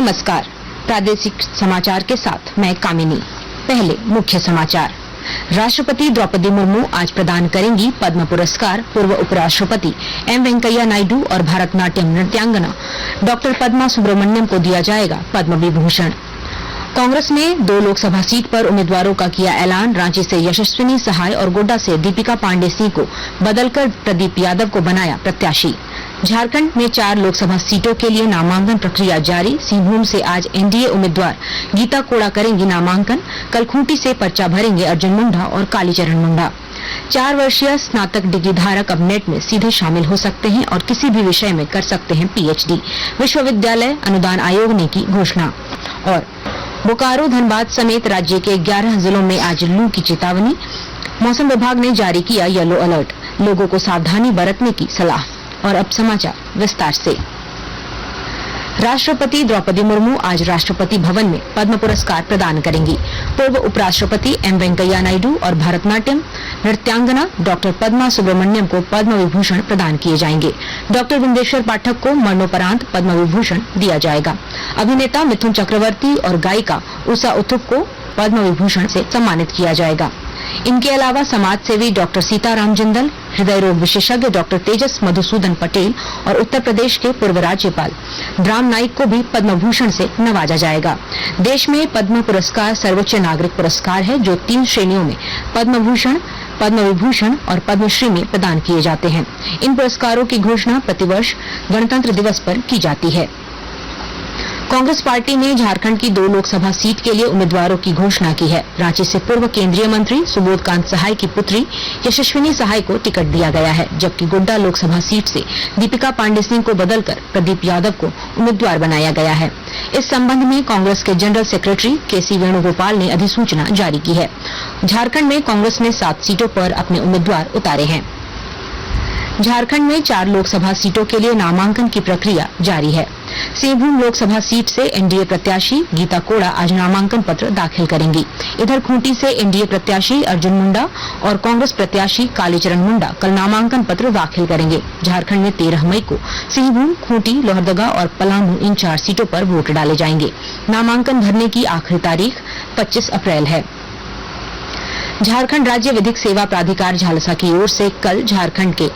नमस्कार। प्रादेशिक समाचार के साथ मैं कामिनी। पहले मुख्य समाचार। राष्ट्रपति द्रौपदी मुर्मू आज प्रदान करेंगी पद्म पुरस्कार पूर्व उपराष्ट्रपति एम वेंकैया नायडू और भारतनाट्यम नृत्यांगना डॉक्टर पद्मा सुब्रमण्यम को दिया जाएगा पद्म विभूषण। कांग्रेस ने 2 लोकसभा सीट पर उम्मीदवारों का किया ऐलान। रांची से यशस्विनी सहाय और गोड्डा से दीपिका पांडे सिंह को बदलकर प्रदीप यादव को बनाया प्रत्याशी। झारखंड में 4 लोकसभा सीटों के लिए नामांकन प्रक्रिया जारी। सिंहभूम से आज एनडीए उम्मीदवार गीता कोड़ा करेंगी नामांकन। कल खूंटी से पर्चा भरेंगे अर्जुन मुंडा और कालीचरण मुंडा। 4 वर्षीय स्नातक डिग्री धारक अब नेट में सीधे शामिल हो सकते हैं और किसी भी विषय में कर सकते हैं पीएचडी। विश्वविद्यालय अनुदान आयोग ने की घोषणा। और बोकारो, धनबाद समेत राज्य के 11 जिलों में आज लू की चेतावनी। मौसम विभाग ने जारी किया येलो अलर्ट। लोगों को सावधानी बरतने की सलाह। और अब समाचार विस्तार से। राष्ट्रपति द्रौपदी मुर्मू आज राष्ट्रपति भवन में पद्म पुरस्कार प्रदान करेंगी। पूर्व उपराष्ट्रपति एम वेंकैया नायडू और भारतनाट्यम नृत्यांगना डॉक्टर पद्मा सुब्रमण्यम को पद्म विभूषण प्रदान किए जाएंगे। डॉक्टर विंदेश्वर पाठक को मरणोपरांत पद्म विभूषण दिया जाएगा। अभिनेता मिथुन चक्रवर्ती और गायिका उषा उत्थुप को पद्म विभूषण से सम्मानित किया जाएगा। इनके अलावा समाज सेवी डॉक्टर सीताराम जिंदल, हृदय रोग विशेषज्ञ डॉक्टर तेजस मधुसूदन पटेल और उत्तर प्रदेश के पूर्व राज्यपाल राम नाईक को भी पद्म भूषण से नवाजा जाएगा। देश में पद्म पुरस्कार सर्वोच्च नागरिक पुरस्कार है जो 3 श्रेणियों में पद्म भूषण, पद्म विभूषण और पद्मश्री में प्रदान किए जाते हैं। इन पुरस्कारों की घोषणा प्रतिवर्ष गणतंत्र दिवस पर की जाती है। कांग्रेस पार्टी ने झारखंड की 2 लोकसभा सीट के लिए उम्मीदवारों की घोषणा की है। रांची से पूर्व केंद्रीय मंत्री सुबोध कांत सहाय की पुत्री यशस्विनी सहाय को टिकट दिया गया है, जबकि गोड्डा लोकसभा सीट से दीपिका पांडे सिंह को बदलकर प्रदीप यादव को उम्मीदवार बनाया गया है। इस संबंध में कांग्रेस के जनरल सेक्रेटरी केसी वेणुगोपाल ने अधिसूचना जारी की है। झारखंड में कांग्रेस ने 7 सीटों पर अपने उम्मीदवार उतारे हैं। झारखंड में 4 लोकसभा सीटों के लिए नामांकन की प्रक्रिया जारी है। सिंहभूम लोकसभा सीट से एनडीए प्रत्याशी गीता कोड़ा आज नामांकन पत्र दाखिल करेंगी। इधर खूंटी से एनडीए प्रत्याशी अर्जुन मुंडा और कांग्रेस प्रत्याशी कालीचरण मुंडा कल नामांकन पत्र दाखिल करेंगे। झारखंड में 13 मई को सिंहभूम, खूंटी, लोहरदगा और पलामू इन 4 सीटों पर वोट डाले जाएंगे। नामांकन भरने की आखिरी तारीख 25 अप्रैल है। झारखंड राज्य विधिक सेवा प्राधिकार झालसा की ओर से कल झारखंड के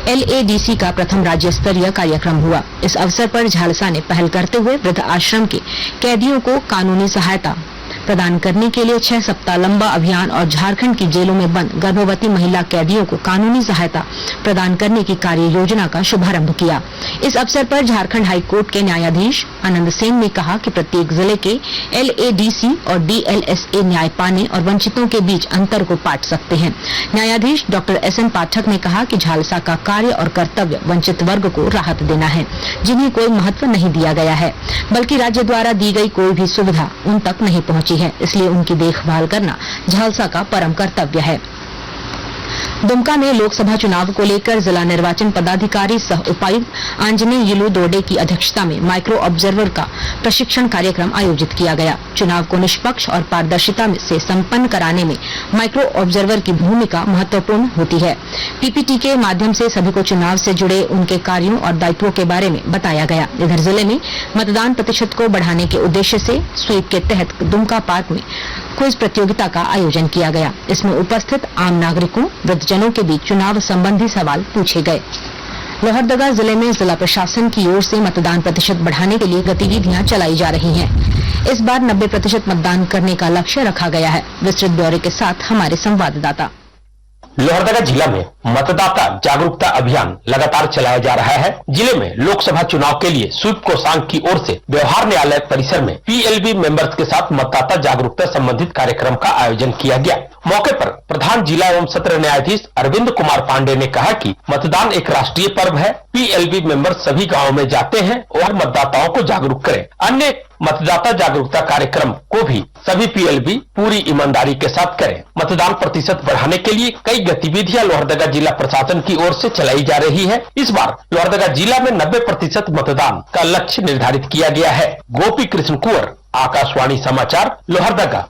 एलएडीसी का प्रथम राज्य स्तरीय कार्यक्रम हुआ। इस अवसर पर झालसा ने पहल करते हुए वृद्ध आश्रम के कैदियों को कानूनी सहायता प्रदान करने के लिए 6 सप्ताह लंबा अभियान और झारखंड की जेलों में बंद गर्भवती महिला कैदियों को कानूनी सहायता प्रदान करने की कार्य योजना का शुभारंभ किया। इस अवसर पर झारखंड हाईकोर्ट के न्यायाधीश आनंद सेन ने कहा कि प्रत्येक जिले के एलएडीसी और डीएलएसए न्याय पाने और वंचितों के बीच अंतर को पाट सकते हैं। न्यायाधीश डॉक्टर एसएन पाठक ने कहा कि झालसा का कार्य और कर्तव्य वंचित वर्ग को राहत देना है, जिन्हें कोई महत्व नहीं दिया गया है, बल्कि राज्य द्वारा दी गई कोई भी सुविधा उन तक नहीं पहुंची है, इसलिए उनकी देखभाल करना झालसा का परम कर्तव्य है। दुमका में लोकसभा चुनाव को लेकर जिला निर्वाचन पदाधिकारी सह उपायुक्त आंजनेय यिलू दोडे की अध्यक्षता में माइक्रो ऑब्जर्वर का प्रशिक्षण कार्यक्रम आयोजित किया गया। चुनाव को निष्पक्ष और पारदर्शिता से संपन्न कराने में माइक्रो ऑब्जर्वर की भूमिका महत्वपूर्ण होती है। पीपीटी के माध्यम से सभी को चुनाव से जुड़े उनके कार्यों और दायित्वों के बारे में बताया गया। इधर जिले में मतदान प्रतिशत को बढ़ाने के उद्देश्य से स्वीप के तहत दुमका पार्क में क्विज प्रतियोगिता का आयोजन किया गया। इसमें उपस्थित आम नागरिकों, वृद्धजनों के बीच चुनाव संबंधी सवाल पूछे गए। लोहरदगा जिले में जिला प्रशासन की ओर से मतदान प्रतिशत बढ़ाने के लिए गतिविधियां चलाई जा रही हैं। इस बार 90% मतदान करने का लक्ष्य रखा गया है। विस्तृत ब्यौरे के साथ हमारे संवाददाता। लोहरदगा जिला में मतदाता जागरूकता अभियान लगातार चलाया जा रहा है। जिले में लोकसभा चुनाव के लिए स्वीप कोषांग की ओर से व्यवहार न्यायालय परिसर में पीएलबी मेंबर्स के साथ मतदाता जागरूकता संबंधित कार्यक्रम का आयोजन किया गया। मौके पर प्रधान जिला एवं सत्र न्यायाधीश अरविंद कुमार पांडे ने कहा कि मतदान एक राष्ट्रीय पर्व है। पीएलबी मेंबर सभी गाँव में जाते हैं और मतदाताओं को जागरूक करें। अन्य मतदाता जागरूकता कार्यक्रम को भी सभी पीएलबी पूरी ईमानदारी के साथ करें। मतदान प्रतिशत बढ़ाने के लिए कई गतिविधियां लोहरदगा जिला प्रशासन की ओर से चलाई जा रही है। इस बार लोहरदगा जिला में 90% मतदान का लक्ष्य निर्धारित किया गया है। गोपी कृष्ण कुंवर, आकाशवाणी समाचार, लोहरदगा।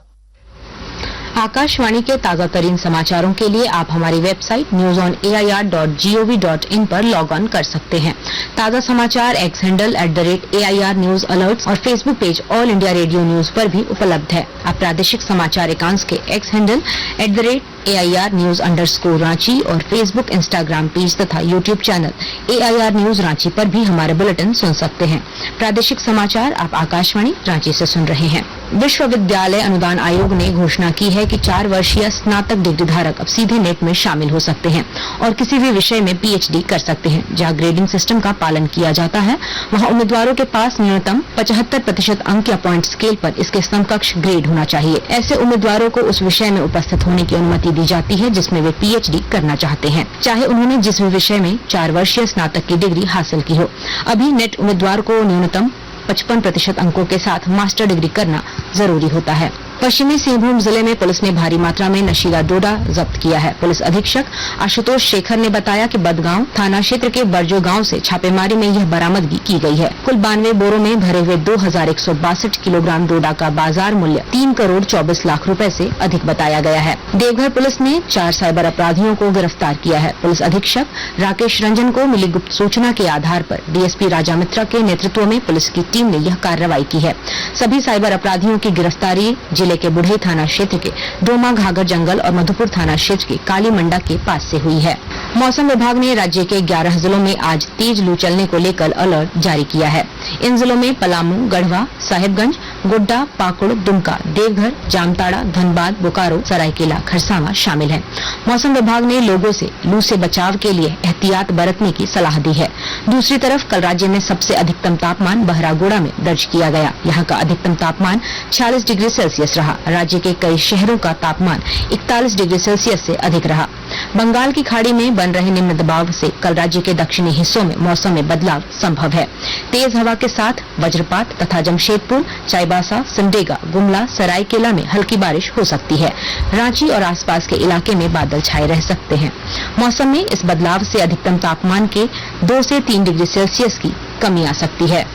आकाशवाणी के ताजा तरीन समाचारों के लिए आप हमारी वेबसाइट newsonair.gov.in पर लॉग ऑन कर सकते हैं। ताजा समाचार X handle @AIR news alerts और Facebook page All India Radio news पर भी उपलब्ध है। आप प्रादेशिक समाचार एकांश के X handle @AIR news _Ranchi और फेसबुक, इंस्टाग्राम पेज तथा YouTube channel AIR news Ranchi पर भी हमारे बुलेटिन सुन सकते हैं। प्रादेशिक समाचार आप आकाशवाणी रांची से सुन रहे हैं। विश्वविद्यालय अनुदान आयोग ने घोषणा की है कि 4 वर्षीय स्नातक डिग्री धारक अब सीधे नेट में शामिल हो सकते हैं और किसी भी विषय में PhD कर सकते हैं। जहां ग्रेडिंग सिस्टम का पालन किया जाता है, वहां उम्मीदवारों के पास न्यूनतम 75% अंक या पॉइंट स्केल पर इसके समकक्ष ग्रेड होना चाहिए। ऐसे उम्मीदवारों को उस विषय में उपस्थित होने की अनुमति दी जाती है जिसमें वे PhD करना चाहते हैं, चाहे उन्होंने जिस भी विषय में 4 वर्षीय स्नातक की डिग्री हासिल की हो। अभी नेट उम्मीदवार को न्यूनतम 55% अंकों के साथ मास्टर डिग्री करना जरूरी होता है। पश्चिमी सिंहभूम जिले में पुलिस ने भारी मात्रा में नशीला डोडा जब्त किया है। पुलिस अधीक्षक आशुतोष शेखर ने बताया कि बदगांव थाना क्षेत्र के बरजो गांव से छापेमारी में यह बरामदगी की गई है। कुल 92 बोरों में भरे हुए 2162 किलोग्राम डोडा का बाजार मूल्य 3 करोड़ 24 लाख रुपए से अधिक बताया गया है। देवघर पुलिस ने 4 साइबर अपराधियों को गिरफ्तार किया है। पुलिस अधीक्षक राकेश रंजन को मिली गुप्त सूचना के आधार पर DSP राजा मित्रा के नेतृत्व में पुलिस की टीम ने यह कार्रवाई की है। सभी साइबर अपराधियों की गिरफ्तारी जिले के बुढ़ई थाना क्षेत्र के डोमा घाघर जंगल और मधुपुर थाना क्षेत्र के काली मंडा के पास से हुई है। मौसम विभाग ने राज्य के 11 जिलों में आज तेज लू चलने को लेकर अलर्ट जारी किया है। इन जिलों में पलामू, गढ़वा, साहिबगंज, गोड्डा, पाकुड़, दुमका, देवघर, जामताड़ा, धनबाद, बोकारो, सरायकेला, खरसावां शामिल हैं। मौसम विभाग ने लोगों से लू से बचाव के लिए एहतियात बरतने की सलाह दी है। दूसरी तरफ कल राज्य में सबसे अधिकतम तापमान बहरागोड़ा में दर्ज किया गया। यहाँ का अधिकतम तापमान 46 डिग्री सेल्सियस रहा। राज्य के कई शहरों का तापमान 41 डिग्री सेल्सियस से अधिक रहा। बंगाल की खाड़ी में बन रहे निम्न दबाव से कल राज्य के दक्षिणी हिस्सों में मौसम में बदलाव संभव है। तेज हवा के साथ वज्रपात तथा जमशेदपुर, चाईबासा, सिमडेगा, गुमला, सरायकेला में हल्की बारिश हो सकती है। रांची और आसपास के इलाके में बादल छाए रह सकते हैं। मौसम में इस बदलाव से अधिकतम तापमान के 2 से 3 डिग्री सेल्सियस की कमी आ सकती है।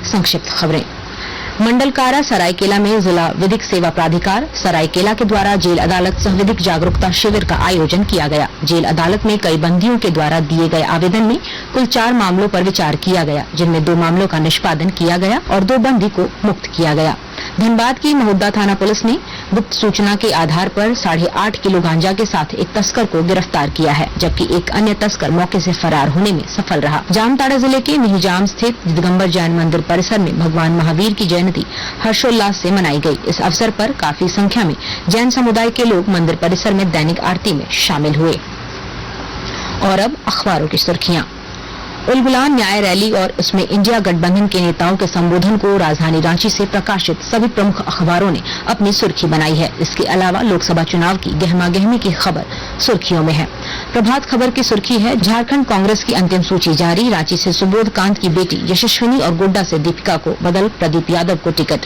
संक्षिप्त खबरें। मंडल कारा सरायकेला में जिला विधिक सेवा प्राधिकार सरायकेला के द्वारा जेल अदालत सह विधिक जागरूकता शिविर का आयोजन किया गया। जेल अदालत में कई बंदियों के द्वारा दिए गए आवेदन में कुल 4 मामलों पर विचार किया गया, जिनमें 2 मामलों का निष्पादन किया गया और 2 बंदी को मुक्त किया गया। धनबाद की महुद्दा थाना पुलिस ने गुप्त सूचना के आधार पर 8.5 किलो गांजा के साथ एक तस्कर को गिरफ्तार किया है, जबकि एक अन्य तस्कर मौके से फरार होने में सफल रहा। जामताड़ा जिले के मिहिजाम स्थित दिगंबर जैन मंदिर परिसर में भगवान महावीर की जयंती हर्षोल्लास से मनाई गई। इस अवसर पर काफी संख्या में जैन समुदाय के लोग मंदिर परिसर में दैनिक आरती में शामिल हुए। और अब अखबारों की सुर्खियां। उलगुलान न्याय रैली और उसमें इंडिया गठबंधन के नेताओं के संबोधन को राजधानी रांची से प्रकाशित सभी प्रमुख अखबारों ने अपनी सुर्खी बनाई है। इसके अलावा लोकसभा चुनाव की गहमागहमी की खबर सुर्खियों में है। प्रभात खबर की सुर्खी है, झारखंड कांग्रेस की अंतिम सूची जारी। रांची से सुबोध कांत की बेटी यशस्विनी और गोड्डा से दीपिका को बदल प्रदीप यादव को टिकट।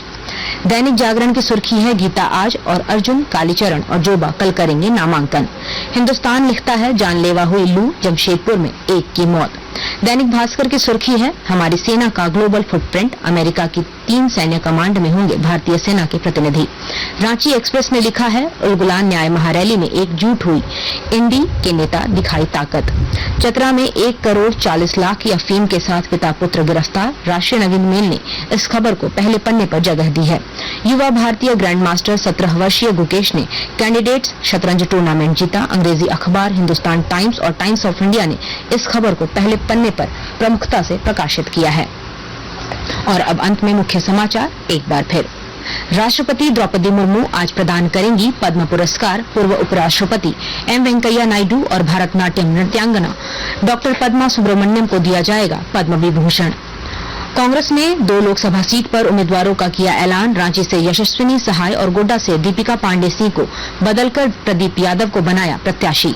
दैनिक जागरण की सुर्खी है, गीता आज और अर्जुन, कालीचरण और जोबा कल करेंगे नामांकन। हिंदुस्तान लिखता है, जानलेवा हुई लू, जमशेदपुर में 1 की मौत। दैनिक भास्कर की सुर्खी है, हमारी सेना का ग्लोबल फुटप्रिंट, अमेरिका की 3 सैन्य कमांड में होंगे भारतीय सेना के प्रतिनिधि। रांची एक्सप्रेस ने लिखा है, उलगुलान न्याय महारैली में एकजुट हुई इंडी के नेता, दिखाई ताकत। चतरा में 1 करोड़ 40 लाख की अफीम के साथ पिता पुत्र गिरफ्तार। राष्ट्रीय नवीन मेल ने इस खबर को पहले पन्ने पर जगह दी है। युवा भारतीय ग्रैंड मास्टर 17 वर्षीय गुकेश ने कैंडिडेट्स शतरंज टूर्नामेंट जीता। अंग्रेजी अखबार हिंदुस्तान टाइम्स और टाइम्स ऑफ इंडिया ने इस खबर को पहले पन्ने पर प्रमुखता से प्रकाशित किया है। और अब अंत में मुख्य समाचार एक बार फिर। राष्ट्रपति द्रौपदी मुर्मू आज प्रदान करेंगी पद्म पुरस्कार। पूर्व उपराष्ट्रपति एम वेंकैया नायडू और भारतनाट्यम नृत्यांगना डॉक्टर पद्मा सुब्रमण्यम को दिया जाएगा पद्म विभूषण। कांग्रेस ने 2 लोकसभा सीट पर उम्मीदवारों का किया ऐलान। रांची से यशस्विनी सहाय और गोड्डा से दीपिका पांडे सिंह को बदलकर प्रदीप यादव को बनाया प्रत्याशी।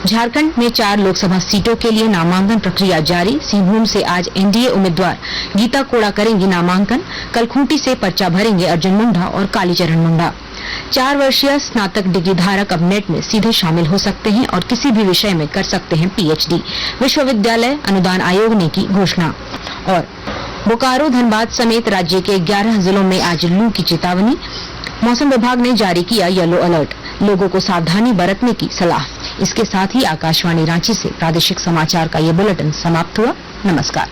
झारखंड में 4 लोकसभा सीटों के लिए नामांकन प्रक्रिया जारी। सिंहभूम से आज एनडीए उम्मीदवार गीता कोड़ा करेंगी नामांकन। कल खूंटी से पर्चा भरेंगे अर्जुन मुंडा और कालीचरण मुंडा। 4 वर्षीय स्नातक डिग्री धारक अब नेट में सीधे शामिल हो सकते हैं और किसी भी विषय में कर सकते हैं PhD। विश्वविद्यालय अनुदान आयोग ने की घोषणा। और बोकारो, धनबाद समेत राज्य के 11 जिलों में आज लू की चेतावनी। मौसम विभाग ने जारी किया येलो अलर्ट। लोगों को सावधानी बरतने की सलाह। इसके साथ ही आकाशवाणी रांची से प्रादेशिक समाचार का ये बुलेटिन समाप्त हुआ। नमस्कार।